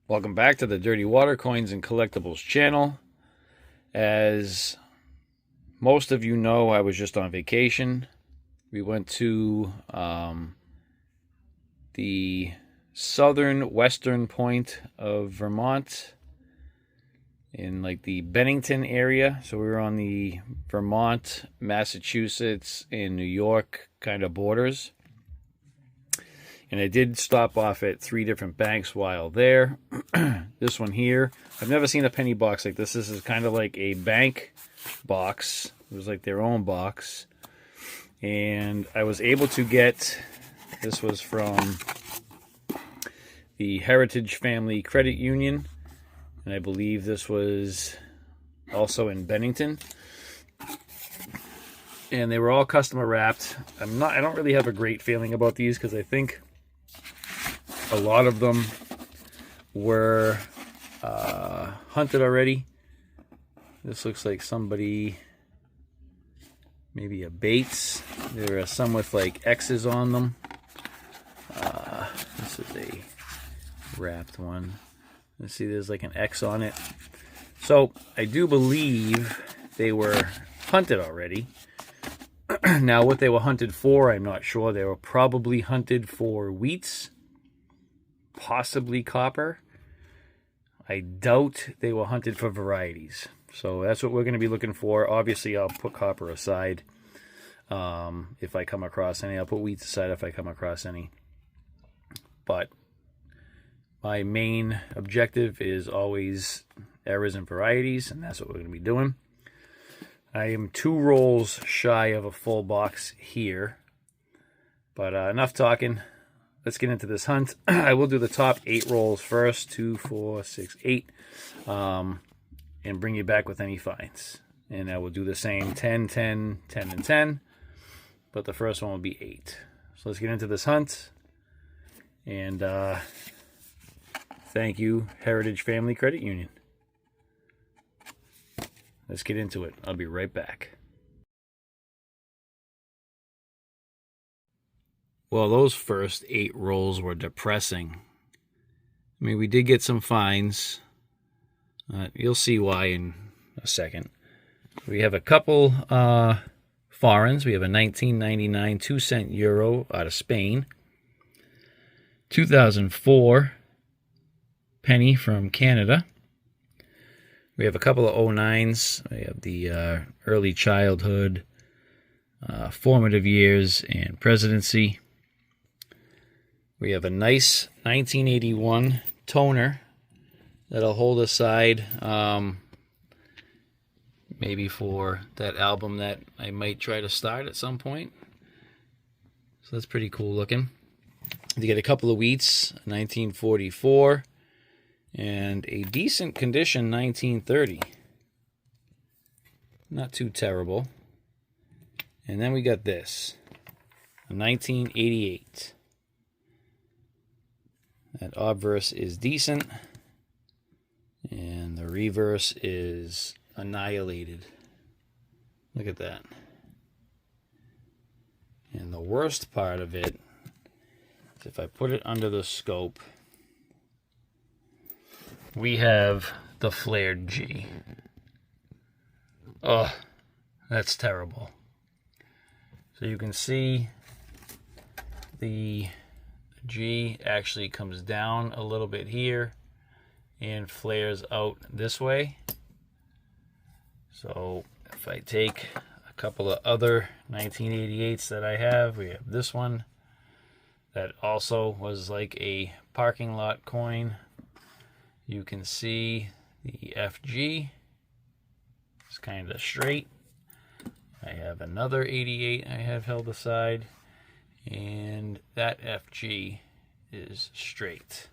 Welcome back to the Dirty Water Coins and Collectibles channel. As most of you know, I was just on vacation. We went to the southern western point of Vermont in like the Bennington area. So we were on the Vermont, Massachusetts, and New York kind of borders. And I did stop off at 3 different banks while there. This one here, I've never seen a penny box like this. This is kind of like a bank box. It was like their own box. And I was able to get, this was from the Heritage Family Credit Union. And I believe this was also in Bennington. And they were all customer wrapped. I don't really have a great feeling about these because I think a lot of them were hunted already. This looks like somebody, maybe a Bates. There are some with like X's on them. This is a wrapped one. Let's see, there's like an X on it. So I do believe they were hunted already. Now what they were hunted for, I'm not sure. They were probably hunted for wheats. Possibly copper. I doubt they were hunted for varieties. So that's what we're going to be looking for. Obviously, I'll put copper aside if I come across any. I'll put wheat aside if I come across any. But my main objective is always errors and varieties, and that's what we're going to be doing. I am 2 rolls shy of a full box here. But enough talking. Let's get into this hunt. I will do the top 8 rolls first. 2, 4, 6, 8. And bring you back with any finds. And I will do the same 10, 10, 10, and 10. But the first one will be 8. So let's get into this hunt. And thank you, Heritage Family Credit Union. Let's get into it. I'll be right back. Well, those first 8 rolls were depressing. I mean, we did get some finds. You'll see why in a second. We have a couple foreigns. We have a 1999 2-cent euro out of Spain. 2004 penny from Canada. We have a couple of 09s. We have the early childhood, formative years, and presidency. We have a nice 1981 toner that'll hold aside maybe for that album that I might try to start at some point. So that's pretty cool looking. You get a couple of wheats, 1944, and a decent condition 1930. Not too terrible. And then we got this, a 1988. That obverse is decent, and the reverse is annihilated. Look at that. And the worst part of it is if I put it under the scope, we have the flared G. Oh, that's terrible. So you can see the G actually comes down a little bit here and flares out this way. So if I take a couple of other 1988s that I have, we have this one that also was like a parking lot coin. You can see the FG is kind of straight. I have another 88 I have held aside, and that FG is straight.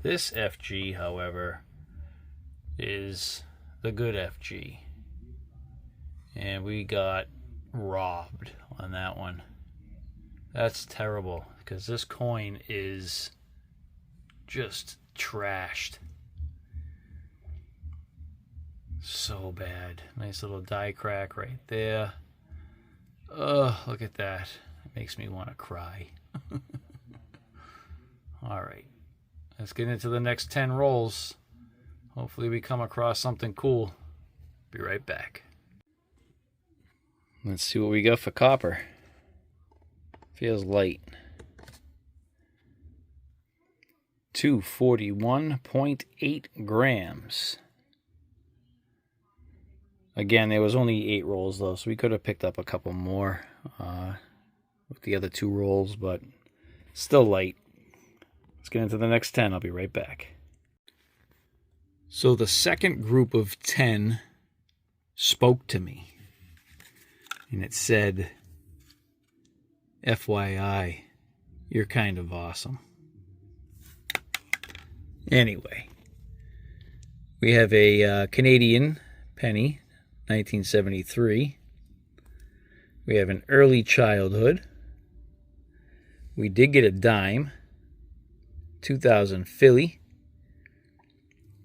This FG, however, is the good FG, and we got robbed on that one. That's terrible, because this coin is just trashed. So bad. Nice little die crack right there. Oh, look at that. It makes me want to cry. All right. Let's get into the next 10 rolls. Hopefully we come across something cool. Be right back. Let's see what we got for copper. Feels light. 241.8 grams. Again, there was only 8 rolls though, so we could have picked up a couple more with the other 2 rolls, but still light. Let's get into the next 10. I'll be right back. So the second group of 10 spoke to me, and it said, FYI, you're kind of awesome. Anyway, we have a Canadian penny, 1973. We have an early childhood. We did get a dime, 2000 Philly.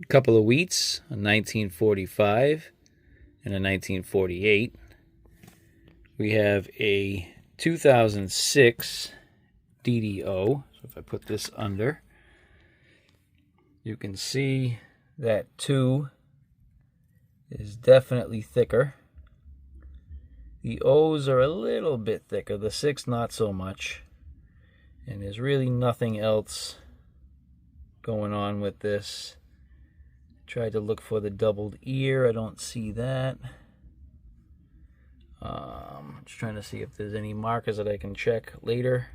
A couple of wheats, a 1945 and a 1948. We have a 2006 DDO. So if I put this under, you can see that 2 is definitely thicker. The O's are a little bit thicker, the 6 not so much. And there's really nothing else going on with this. Tried to look for the doubled ear. I don't see that. Just trying to see if there's any markers that I can check later.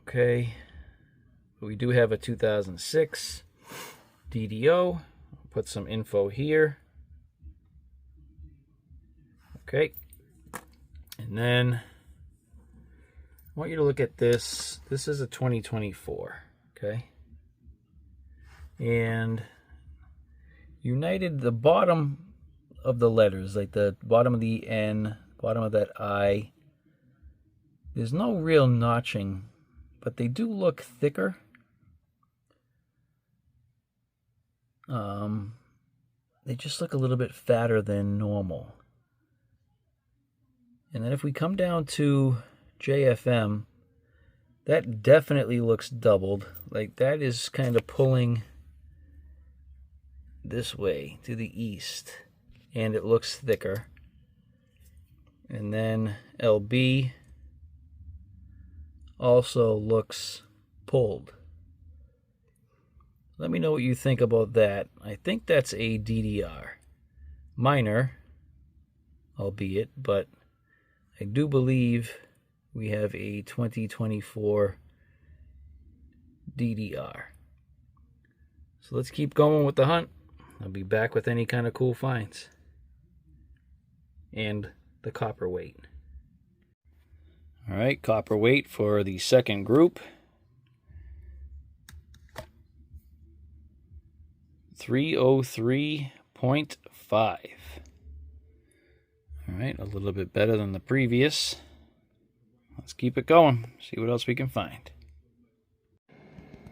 Okay. We do have a 2006 DDO. I'll put some info here. Okay. And then I want you to look at this. This is a 2024, okay? And United, the bottom of the letters, like the bottom of the N, bottom of that I, there's no real notching, but they do look thicker. They just look a little bit fatter than normal. And then if we come down to JFM, that definitely looks doubled. Like that is kind of pulling this way to the east, and it looks thicker. And then LB also looks pulled. Let me know what you think about that. I think that's a DDR. Minor, albeit, but I do believe we have a 2024 DDR. So let's keep going with the hunt. I'll be back with any kind of cool finds. And the copper weight. All right, copper weight for the second group. 303.5. All right, a little bit better than the previous. Let's keep it going, see what else we can find.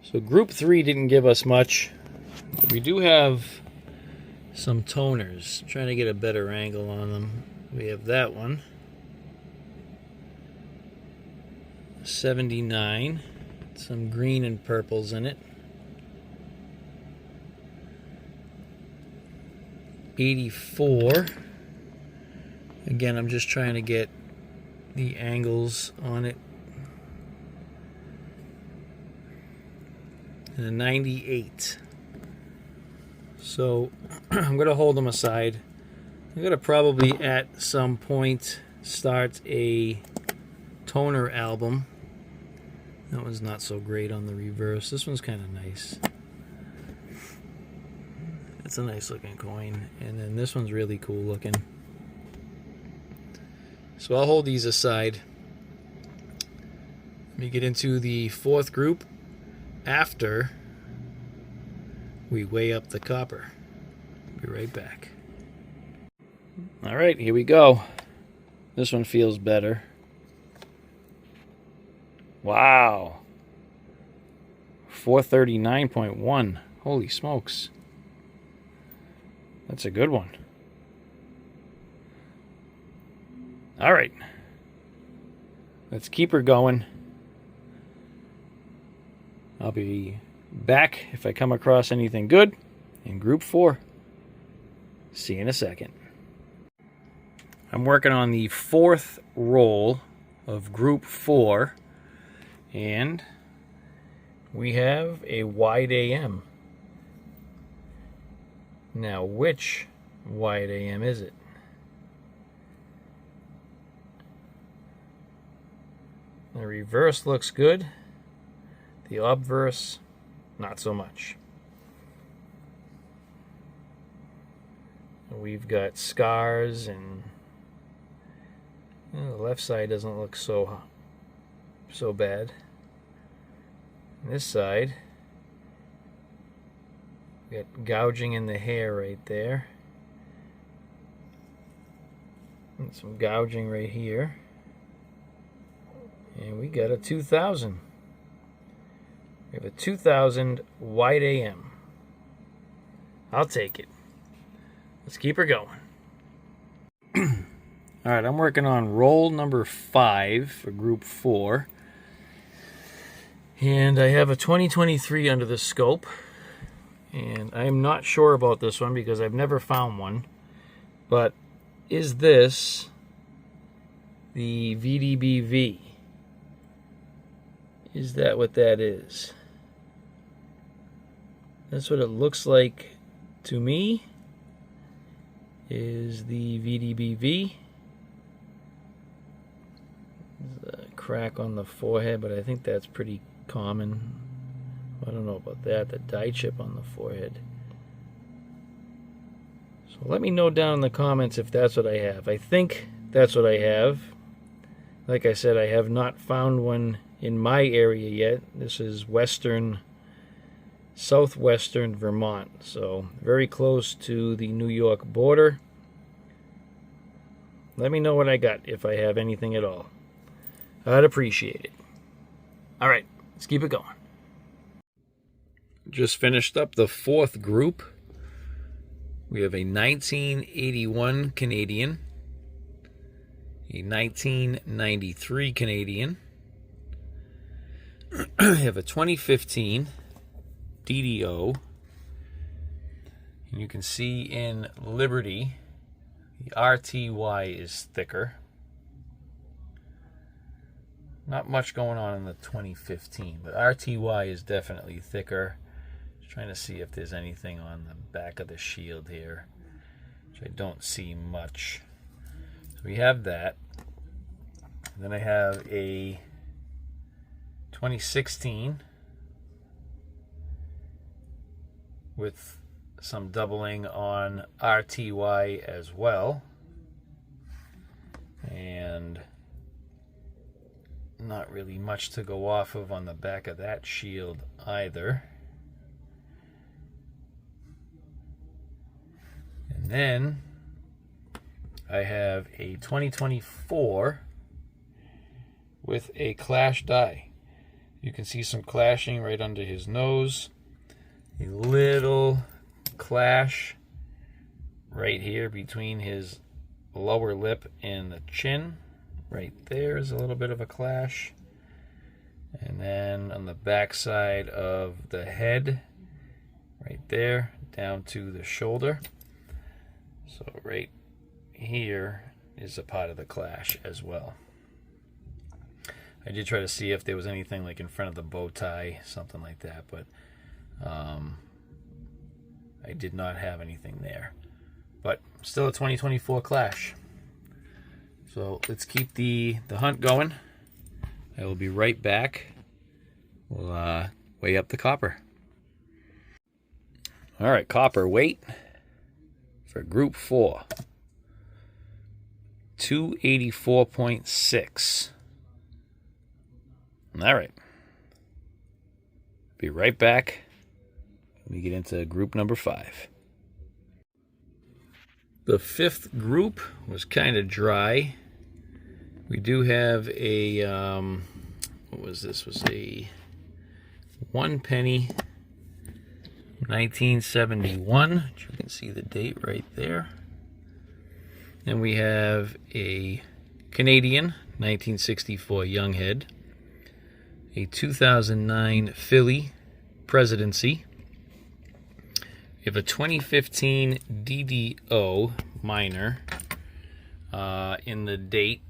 So group 3 didn't give us much. We do have some toners. I'm trying to get a better angle on them. We have that one. 79. Some green and purples in it. 84. Again, I'm just trying to get the angles on it. And a 98. So I'm going to hold them aside. I'm going to probably at some point start a toner album. That one's not so great on the reverse. This one's kind of nice. It's a nice looking coin. And then this one's really cool looking. So I'll hold these aside. Let me get into the fourth group after we weigh up the copper. Be right back. All right, here we go. This one feels better. Wow. 439.1. Holy smokes. That's a good one. All right. let's keep her going. I'll be back if I come across anything good in Group 4. See you in a second. I'm working on the 4th roll of Group 4, and we have a wide AM. Now, which wide AM is it? The reverse looks good. The obverse, not so much. We've got scars, and the left side doesn't look so bad. This side, we got gouging in the hair right there. And some gouging right here. And we got a 2000. We have a 2000 wide AM. I'll take it. Let's keep her going. Alright, I'm working on roll number 5 for Group 4. And I have a 2023 under the scope. And I'm not sure about this one because I've never found one. But is this the VDBV? Is that what that is? That's what it looks like to me. Is the VDBV. There's a crack on the forehead, but I think that's pretty common. I don't know about that. The dye chip on the forehead. So let me know down in the comments if that's what I have. I think that's what I have. Like I said, I have not found one in my area yet. This is southwestern Vermont, so very close to the New York border. Let me know what I got, if I have anything at all. I'd appreciate it. Alright, let's keep it going. Just finished up the 4th group. We have a 1981 Canadian, a 1993 Canadian, we have a 2015 DDO, and you can see in Liberty the RTY is thicker. Not much going on in the 2015, but RTY is definitely thicker. Just trying to see if there's anything on the back of the shield here, which I don't see much. So we have that. And then I have a 2016 with some doubling on RTY as well, and not really much to go off of on the back of that shield either. And then I have a 2024 with a clash die. You can see some clashing right under his nose. A little clash right here between his lower lip and the chin. Right there is a little bit of a clash. And then on the back side of the head, right there, down to the shoulder. So right here is a part of the clash as well. I did try to see if there was anything like in front of the bow tie, something like that, but I did not have anything there. But still a 2024 clash. So let's keep the hunt going. I will be right back. We'll weigh up the copper. All right, copper weight for Group 4. 284.6. All right. Be right back when we get into group number 5. The 5th group was kind of dry. We do have a, what was this? Was a 1 penny 1971. You can see the date right there. And we have a Canadian 1964 Younghead, a 2009 Philly Presidency. We have a 2015 DDO minor. In the date,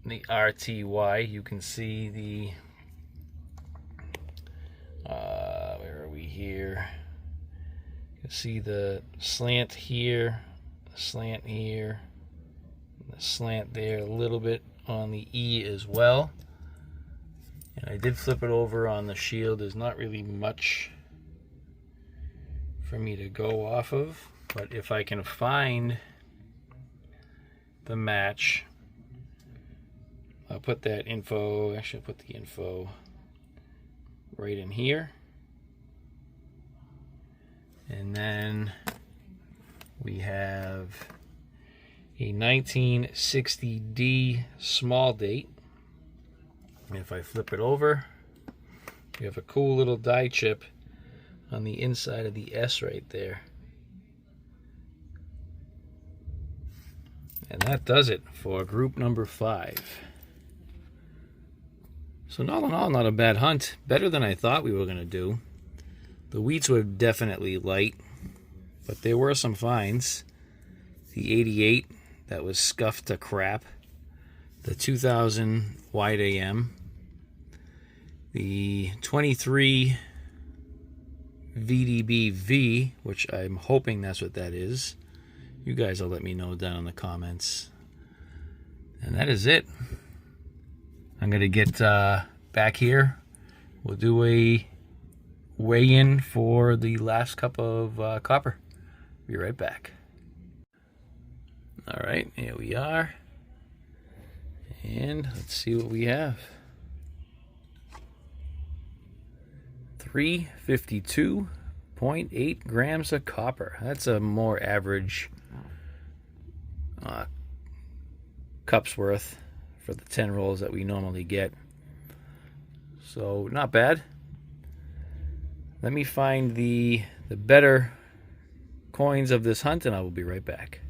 the RTY, you can see the, where are we here? You can see the slant here, the slant here, the slant there, a little bit on the E as well. And I did flip it over on the shield. There's not really much for me to go off of, but if I can find the match, I'll put that info, actually I'll put the info right in here. And then we have a 1960D small date. And if I flip it over, we have a cool little die chip on the inside of the S right there. And that does it for group number 5. So all in all, not a bad hunt. Better than I thought we were going to do. The wheats were definitely light, but there were some finds. The 88 that was scuffed to crap. The 2000 wide AM. The 23 VDB-V, which I'm hoping that's what that is. You guys will let me know down in the comments. And that is it. I'm going to get back here. We'll do a weigh-in for the last cup of copper. Be right back. All right, here we are. And let's see what we have. 352.8 grams of copper. That's a more average cup's worth for the 10 rolls that we normally get. So not bad. Let me find the better coins of this hunt and I will be right back.